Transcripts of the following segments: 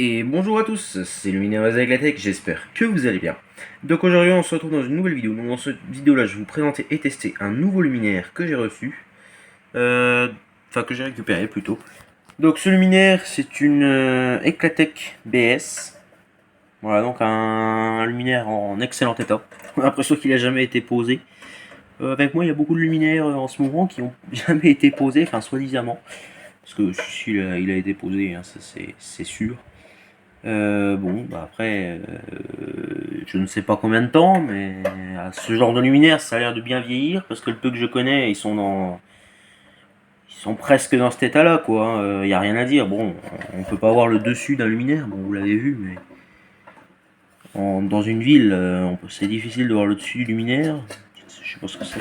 Et bonjour à tous, c'est Luminaire avec la Tech, j'espère que vous allez bien. Donc aujourd'hui on se retrouve dans une nouvelle vidéo. Donc dans cette vidéo là je vais vous présenter et tester un nouveau luminaire que j'ai reçu. Que j'ai récupéré plutôt. Donc ce luminaire c'est une Eclatech BS. Voilà, donc un luminaire en excellent état. On a l'impression qu'il a jamais été posé. Avec moi il y a beaucoup de luminaires en ce moment qui ont jamais été posés, enfin soi-disant. Parce que si il a été posé, hein, ça c'est sûr. Après, je ne sais pas combien de temps, mais à ce genre de luminaire, ça a l'air de bien vieillir, parce que le peu que je connais, ils sont presque dans cet état-là, quoi. Il n'y a rien à dire. Bon, on peut pas voir le dessus d'un luminaire, bon, vous l'avez vu, mais dans une ville, c'est difficile de voir le dessus du luminaire. Je sais pas ce que c'est.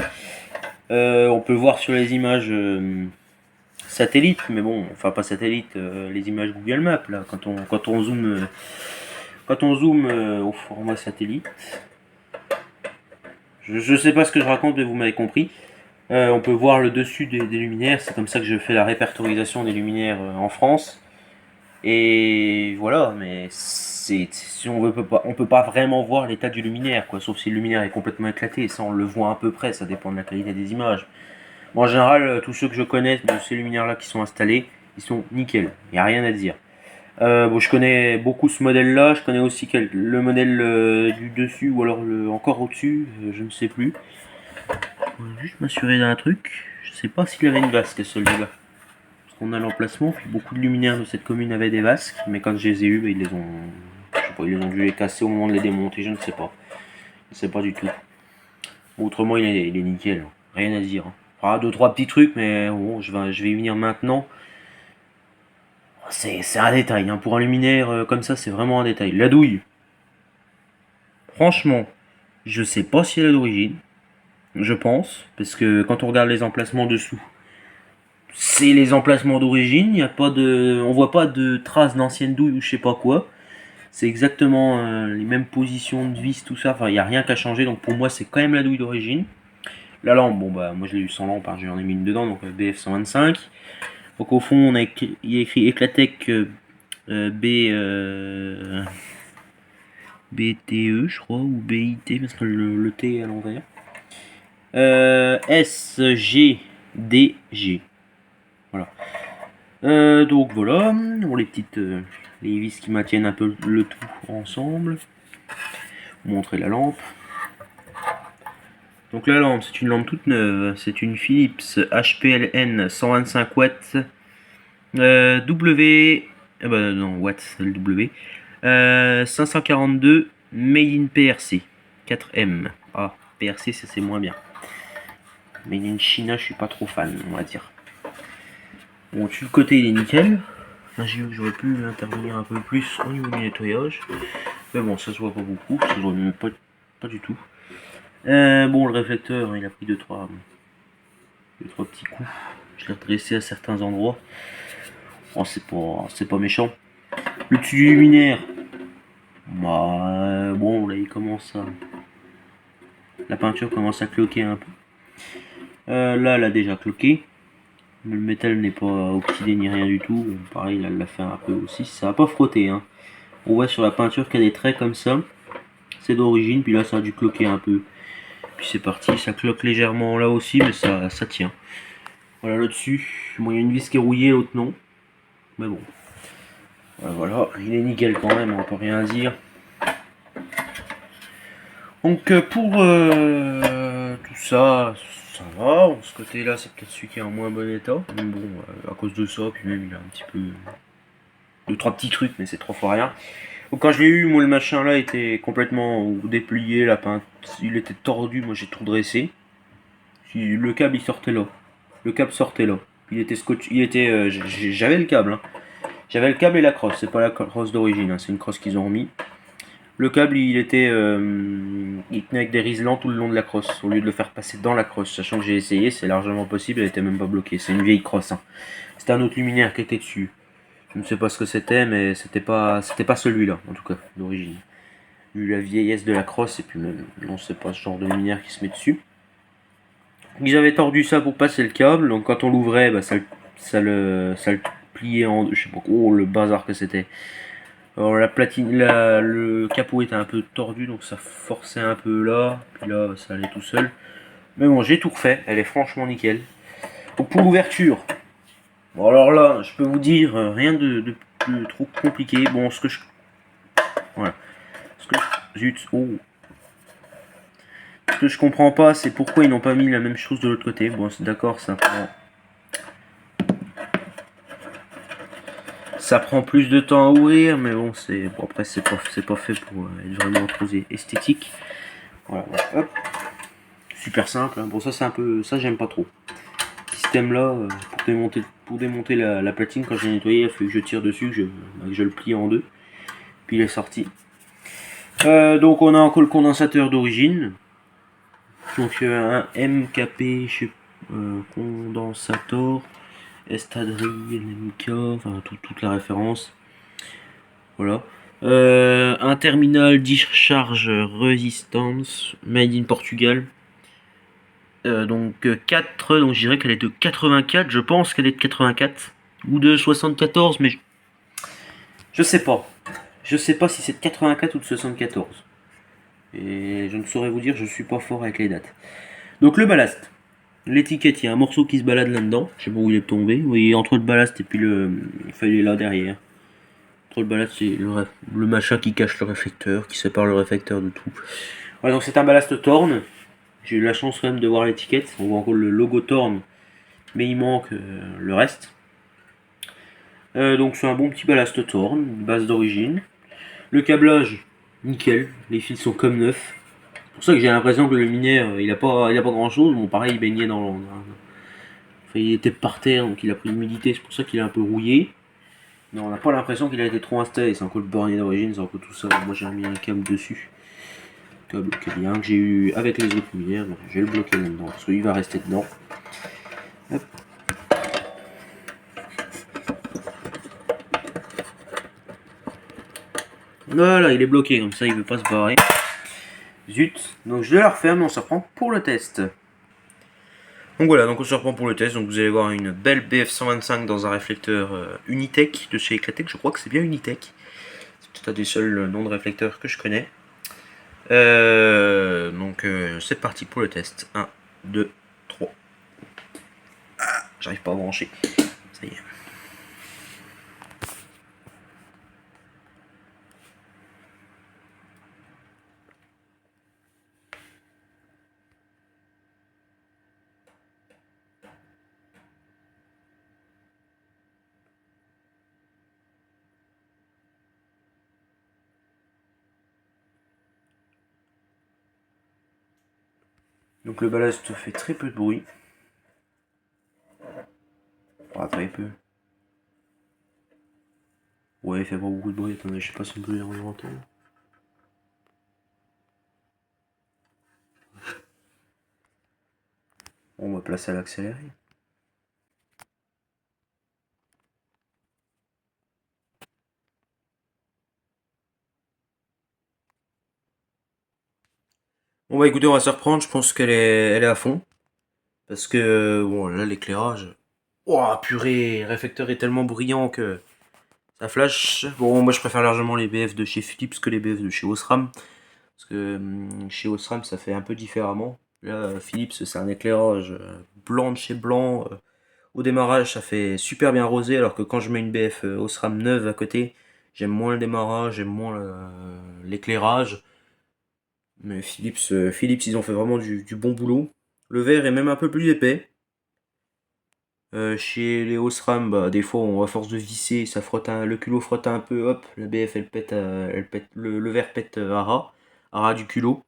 On peut voir sur les images satellites, mais bon, enfin pas satellites, les images Google Maps, là, quand on zoome au format satellite. Je sais pas ce que je raconte, mais vous m'avez compris. On peut voir le dessus des luminaires, c'est comme ça que je fais la répertorisation des luminaires en France. Et voilà, mais si on peut pas vraiment voir l'état du luminaire, quoi, sauf si le luminaire est complètement éclaté. Ça, on le voit à peu près, ça dépend de la qualité des images. Bon, en général, tous ceux que je connais de ces luminaires-là qui sont installés, ils sont nickel, il n'y a rien à dire. Je connais beaucoup ce modèle-là, je connais aussi le modèle du dessus ou alors encore au-dessus, je ne sais plus. Je vais juste m'assurer d'un truc, je sais pas s'il avait une vasque celui-là. Parce qu'on a l'emplacement, puis beaucoup de luminaires de cette commune avaient des vasques, mais quand je les ai eus, ils les ont. Je sais pas, ils les ont dû les casser au moment de les démonter, je ne sais pas. Je ne sais pas du tout. Autrement, il est nickel, rien à dire. Ah, deux, trois petits trucs, mais bon, je vais y venir maintenant. C'est un détail, hein. Pour un luminaire comme ça, c'est vraiment un détail. La douille, franchement, je sais pas si elle est d'origine. Je pense, parce que quand on regarde les emplacements dessous, c'est les emplacements d'origine. Il y a pas de, on voit pas de traces d'anciennes douilles ou je sais pas quoi. C'est exactement les mêmes positions de vis, tout ça. Enfin, il n'y a rien qu'à changer. Donc pour moi, c'est quand même la douille d'origine. La lampe, bon bah moi je l'ai eu sans lampe, hein, j'en ai mis une dedans, donc BF125. Donc au fond, il y a écrit Eclatech BTE, je crois, ou BIT, parce que le T est à l'envers. SGDG. Voilà. Donc voilà, bon, les vis qui maintiennent un peu le tout ensemble. Montrer la lampe. Donc la lampe, c'est une lampe toute neuve, c'est une Philips HPLN 125 watts W, non watts, c'est le W, 542 Made in PRC 4M. Ah, PRC c'est moins bien. Made in China, je suis pas trop fan, on va dire. Bon, dessus le côté il est nickel. J'aurais pu intervenir un peu plus au niveau du nettoyage. Mais bon, ça se voit pas beaucoup, ça se voit même pas du tout. Bon, le réflecteur, il a pris 2-3 petits coups. Je l'ai redressé à certains endroits. Oh, c'est pas méchant. Le dessus du luminaire, bah, bon, là, il commence à... La peinture commence à cloquer un peu. Là, elle a déjà cloqué. Le métal n'est pas oxydé ni rien du tout. Pareil, elle l'a fait un peu aussi. Ça va pas frotter, hein. On voit sur la peinture qu'il y a des traits comme ça. C'est d'origine, puis là, ça a dû cloquer un peu. Puis c'est parti, ça cloque légèrement là aussi, mais ça tient. Voilà, là-dessus, bon, il y a une vis qui est rouillée, l'autre non. Mais bon. Voilà, il est nickel quand même, on peut rien dire. Donc pour tout ça, ça va. Ce côté-là, c'est peut-être celui qui est en moins bon état. Mais bon, à cause de ça, puis même il a un petit peu... deux, trois petits trucs, mais c'est trop fois rien. Donc quand je l'ai eu, moi le machin là était complètement déplié, la peinture, il était tordu, moi j'ai tout dressé. Le câble il sortait là. Le câble sortait là. Il était scotch, j'avais le câble, hein. J'avais le câble et la crosse, c'est pas la crosse d'origine, hein, c'est une crosse qu'ils ont remis. Le câble il tenait avec des riselants tout le long de la crosse, au lieu de le faire passer dans la crosse, sachant que j'ai essayé, c'est largement possible, elle était même pas bloquée, c'est une vieille crosse, hein. C'était un autre luminaire qui était dessus. Je ne sais pas ce que c'était, mais c'était pas celui-là, en tout cas, d'origine. Vu la vieillesse de la crosse, et puis même, non, c'est pas ce genre de luminaire qui se met dessus. Ils avaient tordu ça pour passer le câble, donc quand on l'ouvrait, bah, ça le pliait en deux, je sais pas, oh le bazar que c'était. Alors la platine, le capot était un peu tordu, donc ça forçait un peu là, puis là ça allait tout seul. Mais bon, j'ai tout refait, elle est franchement nickel. Donc pour l'ouverture, bon alors là, je peux vous dire, rien de trop compliqué. Bon, ce que je... Voilà. Zut, oh. Ce que je comprends pas, c'est pourquoi ils n'ont pas mis la même chose de l'autre côté. Bon, c'est d'accord, ça prend plus de temps à ouvrir, mais bon, c'est bon, après c'est pas fait pour être vraiment trop esthétique. Voilà, hop, super simple. Hein. Bon, ça c'est un peu, ça j'aime pas trop. Système là, pour démonter la platine quand j'ai nettoyé, il a fallu que je tire dessus, que je le plie en deux, puis il est sorti. Donc on a encore le condensateur d'origine, donc un MKP condensator. Estadri, NMK, enfin toute la référence. Voilà. Un terminal discharge resistance made in Portugal. Donc 4, donc je dirais qu'elle est de 84, je pense qu'elle est de 84 ou de 74, mais je sais pas. Je sais pas si c'est de 84 ou de 74. Et je ne saurais vous dire, je suis pas fort avec les dates. Donc le ballast. L'étiquette, il y a un morceau qui se balade là-dedans. Je sais pas où il est tombé. Oui, entre le ballast et puis il est là derrière. Entre le ballast, c'est le machin qui cache le réflecteur, qui sépare le réflecteur de tout. Ouais, donc c'est un ballast Thorn. J'ai eu la chance quand même de voir l'étiquette. On voit encore le logo Thorn, mais il manque le reste. Donc c'est un bon petit ballast Thorn, base d'origine. Le câblage, nickel. Les fils sont comme neufs. C'est pour ça que j'ai l'impression que le luminaire, il a pas grand chose. Bon, pareil, il baignait enfin, il était par terre, donc il a pris l'humidité. C'est pour ça qu'il est un peu rouillé. Mais on n'a pas l'impression qu'il a été trop installé. C'est encore le bornier d'origine, c'est encore tout ça. Moi j'ai remis un câble dessus. Câble qui est bien, que j'ai eu avec les autres lumières. Je vais le bloquer là-dedans parce qu'il va rester dedans. Hop. Voilà, il est bloqué comme ça, il veut pas se barrer. Zut. Donc je la referme et on se reprend pour le test. Donc voilà, donc on se reprend pour le test. Donc vous allez voir une belle BF125 dans un réflecteur Unitech de chez Eclatech. Je crois que c'est bien Unitech. C'est peut-être un des seuls noms de réflecteurs que je connais. Donc c'est parti pour le test. 1, 2, 3. J'arrive pas à brancher. Ça y est. Donc le ballast fait très peu de bruit. Ah, très peu. Ouais, il fait pas beaucoup de bruit. Attendez, je sais pas si on peut l'entendre. On va placer à l'accéléré. Bon bah écoutez, on va se reprendre. Je pense elle est à fond. Parce que, bon, là, l'éclairage... Oh, purée, le réflecteur est tellement brillant que ça flash. Bon, moi, je préfère largement les BF de chez Philips que les BF de chez Osram. Parce que chez Osram, ça fait un peu différemment. Là, Philips, c'est un éclairage blanc de chez blanc. Au démarrage, ça fait super bien rosé, alors que quand je mets une BF Osram neuve à côté, j'aime moins le démarrage, j'aime moins l'éclairage. Mais Philips, ils ont fait vraiment du bon boulot. Le verre est même un peu plus épais. Chez les Osram, bah, des fois, à force de visser, le culot frotte un peu, hop, la BF elle pète, le verre pète à ras du culot.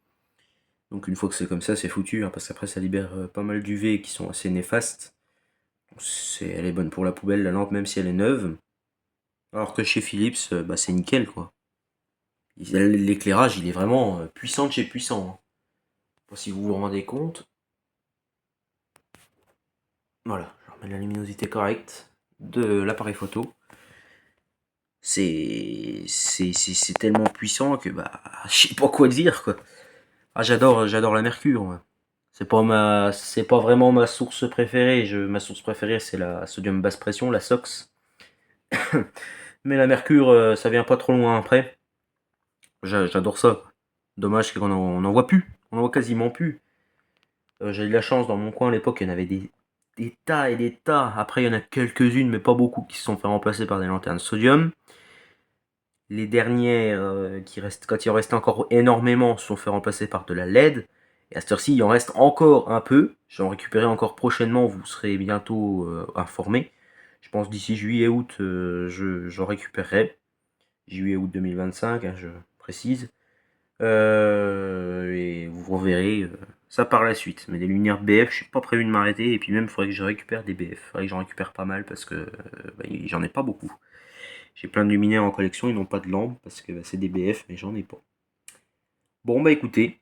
Donc une fois que c'est comme ça, c'est foutu, hein, parce qu'après ça libère pas mal d'UV qui sont assez néfastes. Elle est bonne pour la poubelle, la lampe, même si elle est neuve. Alors que chez Philips, bah, c'est nickel, quoi. L'éclairage, il est vraiment puissant de chez puissant. Hein. Je sais pas si vous vous rendez compte. Voilà, je remets la luminosité correcte de l'appareil photo. C'est tellement puissant que bah je sais pas quoi dire quoi. Ah j'adore la mercure. Moi. C'est pas vraiment ma source préférée. Ma source préférée c'est la sodium basse pression, la SOX. Mais la mercure, ça vient pas trop loin après. J'adore ça. Dommage qu'on en voit plus. On en voit quasiment plus. J'ai eu la chance dans mon coin à l'époque, il y en avait des tas et des tas. Après, il y en a quelques-unes, mais pas beaucoup, qui se sont fait remplacer par des lanternes sodium. Les dernières qui restent, quand il en restait encore énormément, se sont fait remplacer par de la LED. Et à cette heure-ci, il en reste encore un peu. J'en récupérerai encore prochainement, vous serez bientôt informés. Je pense d'ici juillet-août, j'en récupérerai. Juillet-août 2025, hein, je précise. Et vous reverrez ça par la suite. Mais des lumières BF, je suis pas prévu de m'arrêter. Et puis même, il faudrait que je récupère des BF. Il faudrait que j'en récupère pas mal parce que j'en ai pas beaucoup. J'ai plein de luminaires en collection, ils n'ont pas de lampe parce que c'est des BF, mais j'en ai pas. Bon, bah écoutez,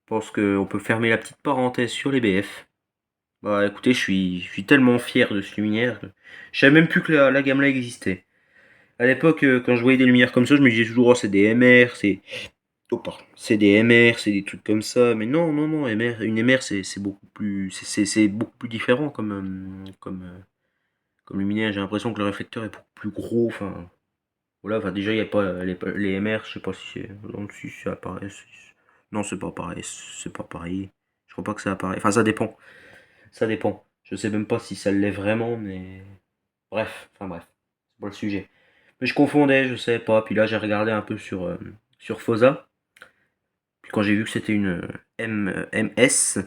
je pense qu'on peut fermer la petite parenthèse sur les BF. Bah écoutez, je suis tellement fier de ce luminaire. Je savais même plus que la gamme là existait. À l'époque, quand je voyais des lumières comme ça, je me disais toujours, oh, c'est des MR, c'est. Oh, pardon. C'est des MR, c'est des trucs comme ça. Mais non, non, non, MR, une MR, c'est beaucoup plus. C'est beaucoup plus différent comme luminaire. J'ai l'impression que le réflecteur est beaucoup plus gros. Enfin, voilà, enfin déjà, il n'y a pas les MR, je sais pas si c'est. Non, si ça apparaît. Non, c'est pas pareil. C'est pas pareil. Je crois pas que ça apparaît. Enfin, ça dépend. Ça dépend. Je sais même pas si ça l'est vraiment, mais. Bref. C'est pas le sujet. Mais je confondais, je sais pas. Puis là, j'ai regardé un peu sur Fosa. Puis quand j'ai vu que c'était une MS,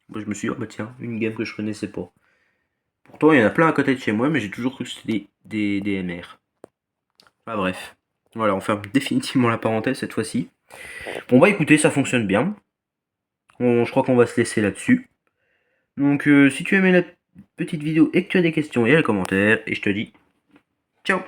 moi, je me suis dit, oh bah tiens, une game que je connaissais pas. Pourtant, il y en a plein à côté de chez moi, mais j'ai toujours cru que c'était des MR. Enfin bref. Voilà, on ferme définitivement la parenthèse cette fois-ci. Bon bah écoutez, ça fonctionne bien. Je crois qu'on va se laisser là-dessus. Donc si tu as aimé la petite vidéo et que tu as des questions, il y a les commentaires. Et je te dis ciao.